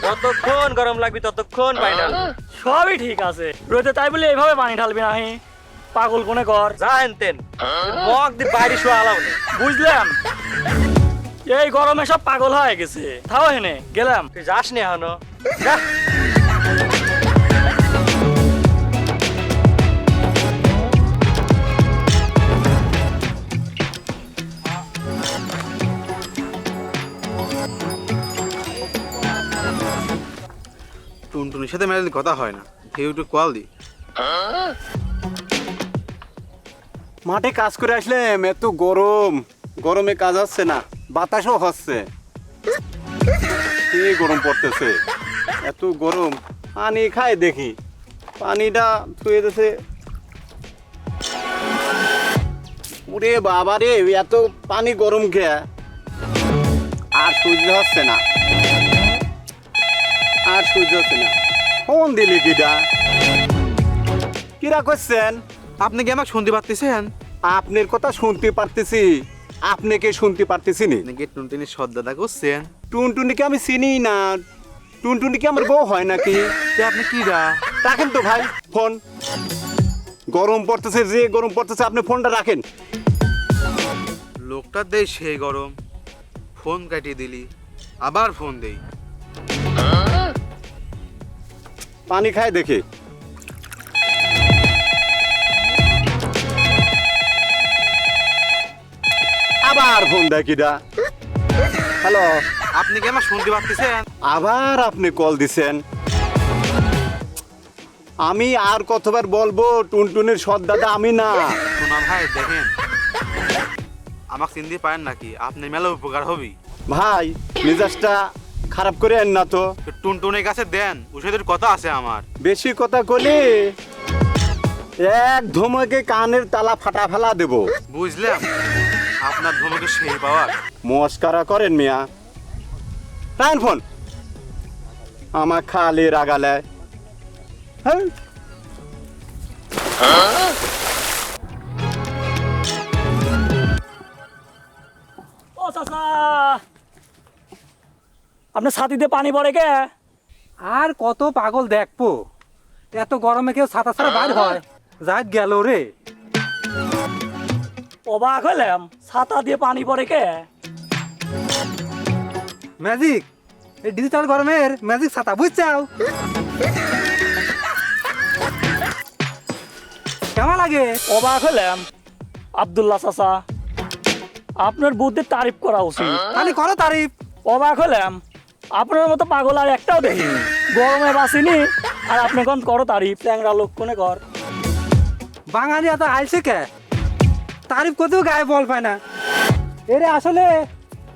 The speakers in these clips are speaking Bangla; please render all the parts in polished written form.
যতক্ষণ গরম লাগবে ততক্ষণ পানি ঢালবি। সবই ঠিক আছে, রোদে তাই বলে এইভাবে পানি ঢালবি নাহি, পাগল কোনে কর। যা হেনতেন মগ দি বাইরে শোয়া আলাও নেই। বুঝলাম, এই গরমে সব পাগল হয়ে গেছে। থাও হেনে গেলাম। তুই যাস নি এখনো, যা। টুনটুনির সাথে মেলাদিন কথা হয় না, কেউ একটু কল দি। মাঠে কাজ করে আসলে এত গরম, গরমে কাজ হচ্ছে না, বাতাসও হচ্ছে, এই গরম পড়তেছে, এত গরম। পানি খাই দেখি, পানিটা থুয়ে দিছে। ওরে বাবা রে, এত পানি গরম খেয়ে আর সহ্য হচ্ছে না, আর সহ্য হচ্ছে না। ফোন দিলি কিডা, কিরা করছেন? আপনি কি আমাকে শুনতে পারতেছেন? আপনার কথা শুনতে পারতেছি, আপনাকে শুনতে পারতেছি নি। নাকি টুনটুনির সদ্দাদা করছেন? টুনটুনিকে আমি চিনি না, টুনটুনি কি আমার বউ হয় নাকি? যে আপনি কিরা? রাখেন তো ভাই ফোন, গরম পড়তেছে, যে গরম পড়তেছে, আপনি ফোনটা রাখেন। লোকটা দেই সেই গরম, ফোন কাটিয়ে দিলি, আবার ফোন দেই। পানি খায় দেখে। আবার ফোন দেয় কিডা? হ্যালো, আপনি কি আমার শুনতে পারতেছেন? আবার আপনি কল দিছেন। আমি আর কতবার বলবো, টুনটুনির সৎদাদা আমি না। শোনা ভাই দেখেন, আমাকে চিনতে পারেন নাকি? আপনি মেলা উপকার হবি। ভাই মেজাজটা খারাপ করে আন না তো, তো টুনটুনির কাছে দেন, ওষুধের কথা আছে আমার। বেশি কথা কলি এক ধমকে কানের তালা ফাটা ফেলা দেব। বুঝলাম, আপনার ধমকে সেই পাওয়ার। মস্কারা করেন মিয়া, রায়ন ফোন। আমার খালি রাগালে। হ্যাঁ, ও চাচা, আপনার ছাতিতে পানি পড়ে কে? আর কত পাগল দেখবো, এত গরমে কেউ ছাতা ছাড়া বাইর হয়? যাই গেল রে। অবাক হলাম, ছাতা দিয়ে পানি পড়ে কে? ম্যাজিক, এই ডিজিটাল গরমের ম্যাজিক ছাতা, বুঝছাও? কেমন লাগে? অবাক হলাম আব্দুল্লাহ চাচা, আপনার বুদ্ধির তারিফ করা উচিত। খালি করো তারিফ। অবাক হলাম, আপনার মতো পাগল আর একটাও দেখিনি। গরমে বাঁচিনি আর আপনি কোন করো তারিফ, ট্যাংরা লোক কোনে কর। বাঙালি এত আইছে কে, তারিফ করতেও গায়ে বল পায় না। এর আসলে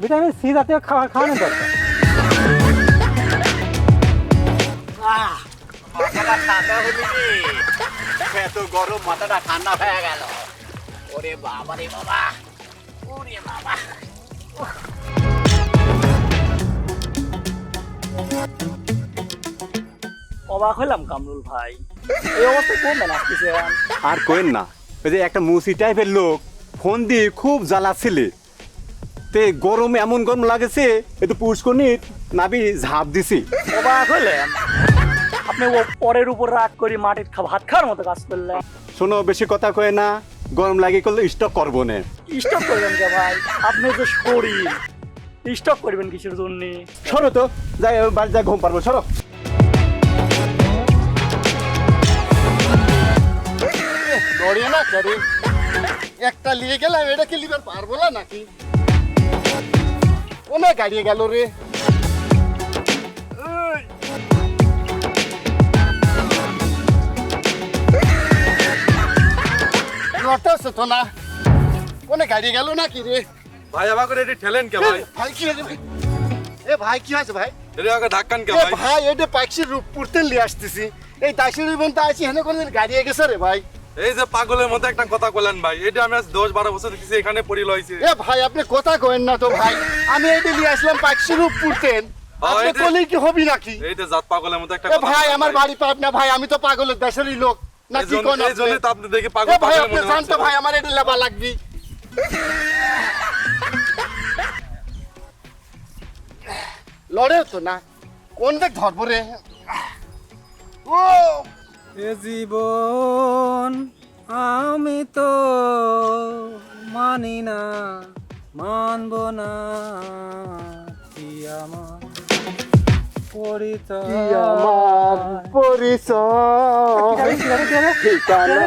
ভিটামিন সি জাতীয় খাবার খাওয়ানো দরকার। এত গরম, মাথাটা ঠান্ডা হয়ে গেল। ওরে বাবা রে বাবা, ওরে বাবা। অবাক হলাম কামরুল ভাই, এই অবস্থায় কোন বেলা আসতেছেন? আর কোয়েন না, ওই যে একটা মুসি টাইপের লোক ফোন দিয়ে খুব জ্বালাচ্ছিলে, তে গরমে এমন গরম লাগেছে, একটু পুষ্করণী নাবি ঝাঁপ দিছি। অবাক হলাম, আপনি ও পরের উপর রাগ করে মাটির ভাত খাওয়ার মতো কাজ করলেন। শোনো, বেশি কথা কয়ে না, গরম লাগে করলে স্টক করবো না। স্টক করবেন কে ভাই? আপনি যে শরীর, স্টক করবেন কিসের জন্য? সরো তো, যাই বাড়ি যা, ঘুম পারবো, সরো। দড়িয়ে না কেরে, একটা লিয়ে গেলাম, এটা কি লিবার পারবো না নাকি? অনেক গাড়িয়ে গেল রে। লড়তেছে তো না, অনেক গাড়িয়ে গেল নাকি রে? ভাই আমাকে এটি ঠেলেন কে ভাই? ভাই কি হয়েছে ভাই? এ ভাই কি হয়েছে ভাই? এটি আমাকে ধাক্কান কে এ ভাই? ভাই এটা পাইছি রূপ পড়তে লিয়ে আসতেছি, এই দাসের ইভেন্ট আছি, হেনে কোনদিন গাড়িয়ে গেছে রে ভাই। এই যে পাগলের মতো একটা কথা বললেন ভাই, এটা আমি আজ 10-12 বছর দেখছি এখানে পড়ি লইছি। এ ভাই আপনি কথা কইেন না তো ভাই, আমি এইটা লিয়ে আসলাম পাইছি রূপ পড়তেন, আপনি এইটা- কইলেই কি হবি নাকি? এই যে জাত পাগলের মতো একটা এ কথা ভাই বললেন আমার বাড়ি পাবনা ভাই, আমি তো পাগলের দেশেরই লোক না, কি কোন এই জন্য তো আপনি দেখে পাগল এ ভাই পাগল আপনি মনে জানতো হচ্ছে। ভাই আমার এটা লেবা লাগবি। লড়েও তো না, কোন দিক ধরবো রে? ও এ জীবন আমি তো মানি না, মানব না, কি আমার পরিচয়। পরিচয় ঠিকানা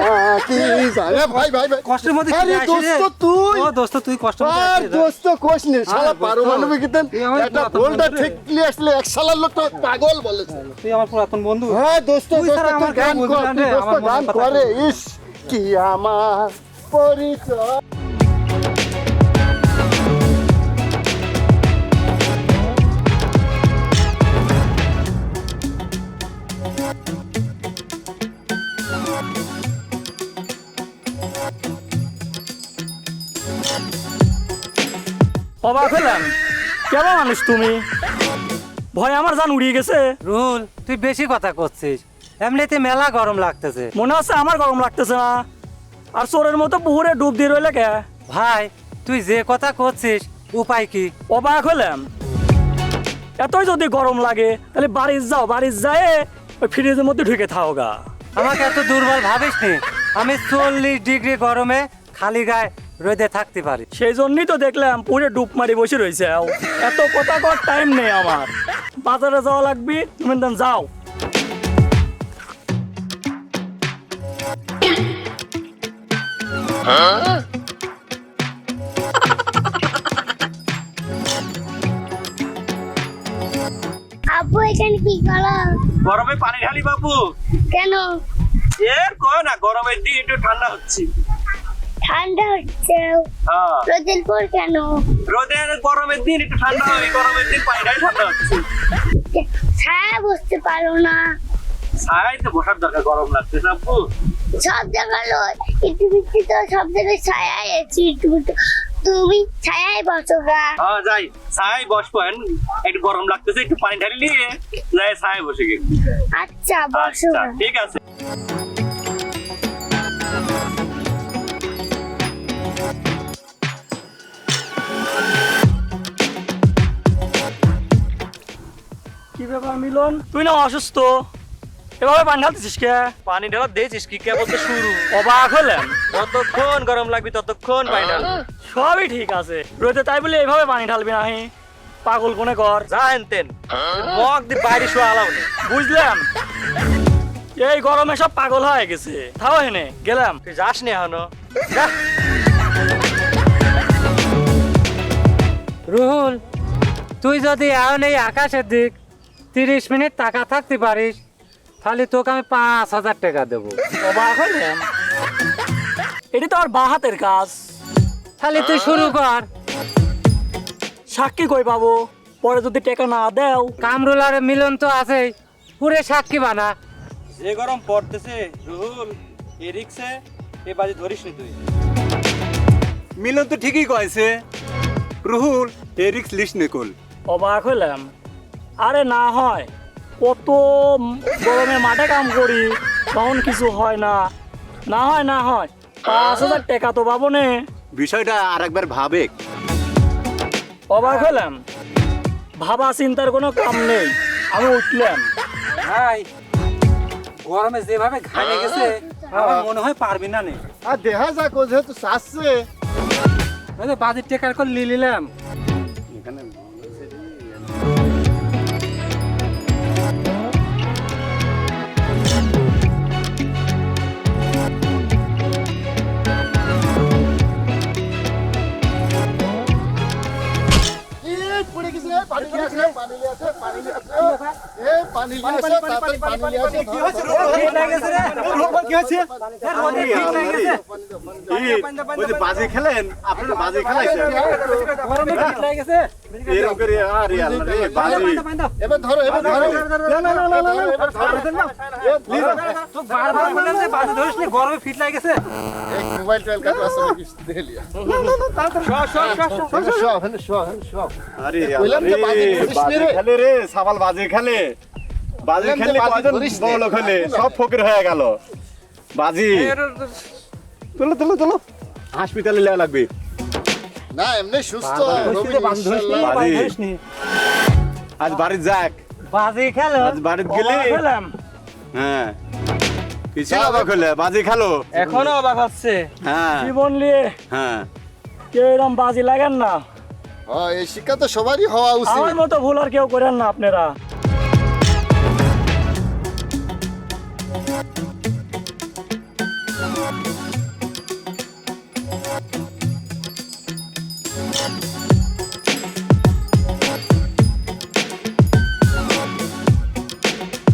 কি জানে? ভাই ভাই ভাই, কষ্টের মধ্যে আরে ফিরে আসি রে। দোস্ত তুই, ও দোস্ত তুই কষ্টের মধ্যে আর আসিস রে। দোস্ত কোষ নে শালা দোস্ত, পারমাণবিক ইতেন তুই আমার একটা পুরাতন গোলটা বন্ধু রে। ঠিক নিয়ে আসলে এক শালার লোক তো পাগল বলেছে। তুই আমার পুরাতন বন্ধু। হ্যাঁ দোস্ত, তুই দোস্ত ছাড়া তুই আমার কেউ গান বুঝবে কর, না তুই রে, দোস্ত আমার মনের গান কথা করে। বল। ইস কি আমার পরিচয়। অবাক হলাম, কেমন মানুষ তুমি? ভয় আমার জান উড়িয়ে গেছে। রুহুল, তুই বেশি কথা করছিস, এমনিতে মেলা গরম লাগতেছে। মনে হচ্ছে আমার গরম লাগতেছে না, আর চোরের মতো পুকুরে ডুব দিয়ে রইলে কে? ভাই তুই যে কথা করছিস উপায় কি? অবাক হলাম, এতই যদি গরম লাগে তাহলে বাড়ির যাও, বাড়ির যায় ওই ফ্রিজের মধ্যে ঢুকে থাও গা। আমাকে এত দুর্বল ভাবিস নি, আমি 40 ডিগ্রি গরমে খালি গায়ে রোদে থাকতে পারি। সেই জন্যই তো দেখলাম পুরে ডুব মারি বসে রয়েছে। এত কথা কর টাইম নেই আমার, বাজারে যাওয়া লাগবে, তুমি দেন যাও। আব্বু এখানে কি করো? গরমে পানি ঢালি বাবু। কেন? এর কয় না, গরমের দিন একটু ঠান্ডা হচ্ছে। ঠান্ডা হচ্ছে? হ্যাঁ, রোদের পর কেন? রোদের গরমের দিন একটু ঠান্ডা হয়, গরমের দিন পানি ঢালি ঠান্ডা হচ্ছে। ছায়া বসতে পারো না? ছায়ায় তো বসার দরকার, গরম লাগছে না আপু। সব জায়গায় লয়, একটু বিক্রি তো সব জায়গায় ছায়ায় আছি, তুমি ছায়ায় বসো গা। হ্যাঁ যাই, ছায়ায় বসবো। একটু গরম লাগতেছে, একটু পানি ঢালি নিয়ে যাই ছায়ায় বসে গিয়ে। আচ্ছা বসো আচ্ছা গা। ঠিক আছে। কি ব্যাপার মিলন, তুই না অসুস্থ, এভাবে পানি ঢালতেছিস কে? পানি ঢালা দিয়েছিস কি, কেবল তো শুরু। অবাক হলাম, যতক্ষণ গরম লাগবে ততক্ষণ পানি ঢালবো। সবই ঠিক আছে, রোদে তাই বলে এইভাবে পানি ঢালবি না? পাগল কোনে কর, যা হেনতেন মগ দিয়ে বাইরে শোয়া আলাও নেই। বুঝলাম। এই গরমে সব পাগল হয়ে গেছে, থাও হেনে গেলাম। তুই যাস নি এখনো, যা। রুহুল, তুই যদি এখন এই আকাশের দিক 30 মিনিট টাকা থাকতে পারিস, তাহলে তোকে আমি 5000 টাকা দেবো। অবাক হলাম, এটি তো আর বা হাতের কাজ। তাহলে তুই শুরু কর। সাক্ষী কই পাবো? পরে যদি টাকা না দেও? কামরুল আর মিলন তো আছেই, পুরে সাক্ষী বানা। যে গরম পড়তেছে রুহুল, এ রিক্সে এ বাজি ধরিস নি তুই। মিলন তো ঠিকই কয়েছে, রুহুল এরিক্স লিস্ট নিকল। অবাক হলাম, আরে না হয় কত গরমে মাঠে কাম করি, তখন কিছু হয় না। না হয় না হয় 5000 টাকা তো পাবো নে। বিষয়টা আর একবার ভাবে। অবাক হলাম, ভাবা চিন্তার কোনো কাম নেই। আমি উঠলাম। ভাই গরমে যেভাবে ঘামে গেছে, আমার মনে হয় পারবি না নে। আর দেখা যাক, ও যেহেতু চাচ্ছে। বাজেট টেকার করে নিলাম। এই পড়ে গেছে, পানি নিয়ে আসে, পানি নিয়ে আসে, পানি নিয়ে আসে। এই পানি নিয়ে আসে, তাড়াতাড়ি পানি নিয়ে আসে। কি হয়েছে? ওই যে বাজি খেলেন, আপনারা বাজি খেলাইছেন গরমে ঠিক লাগে গেছে। এরকম করে। আরে আল্লাহ রে, বাজি এবার ধরো, এবার ধরো। না, না, না, না, না, না, এবার ধরো। তো বারবার বললাম যে বাজে ধরিস নি, গরমে ফিট লাগে গেছে। एक मोबाइल ट्रायल का तो असर किस दे लिया शो আরে বললাম যে বাজি ধরিস নি রে। খেলে রে, সাবাল বাজি খেলে। বাজি বললাম যে খেললে বাজি কয়জন ধরিস নি। বড় লোক হলে, সব ফকির হয়ে গেল। বাজি চলো চলো চলো, হাসপাতালে নেওয়া লাগবে। না এমনি সুস্থ বাজি ধরিস নি, ইনশাআল্লাহ। বাজি ধরিস নি। আজ বাড়ি যাক, বাজি খেলো আজ বাড়িতে গেলে অবাক হলাম। হ্যাঁ কিছু অবাক হলে বাজি খেলো এখনো অবাক হচ্ছে। হ্যাঁ জীবন নিয়ে হ্যাঁ কেউ এরকম বাজি লাগান না। এই শিক্ষা তো সবারই হওয়া উচিত। আমার মতো ভুল আর কেউ করেন না আপনারা।